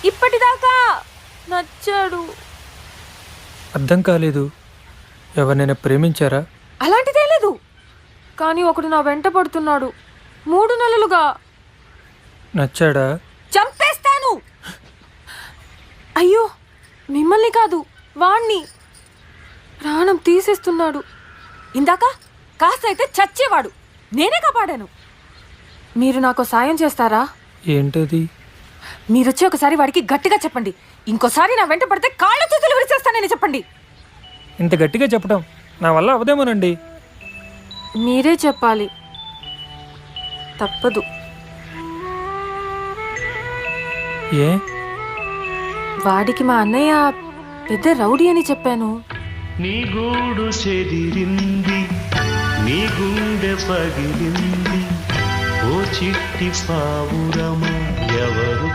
ఇప్పటిదాకా నచ్చాడు. అర్థం కాలేదు. ఎవరినైనా ప్రేమించారా? అలాంటిదే లేదు, కానీ ఒకడు నా వెంట పడుతున్నాడు 3 నెలలుగా. నచ్చాడా? చంపేస్తాను. అయ్యో, మిమ్మల్ని కాదు, వాణ్ణి. ప్రాణం తీసేస్తున్నాడు. ఇందాక కాస్త అయితే చచ్చేవాడు, నేనే కాపాడాను. మీరు నాకు సాయం చేస్తారా? ఏంటది? మీరొచ్చి ఒకసారి వాడికి గట్టిగా చెప్పండి, ఇంకోసారి నా వెంట పడితే కాళ్ళు చేతులు విరిచేస్తానని చెప్పండి. ఇంత గట్టిగా చెప్పడం నా వల్ల అవదేమోనండి. మీరే చెప్పాలి, తప్పదు. ఏ? వాడికి మా అన్నయ్య పెద్ద రౌడీ అని చెప్పాను. నీ గూడు చెదిరింది, నీ గుండె పగిలింది, ఓ చిట్టి పావురమా ఎవరు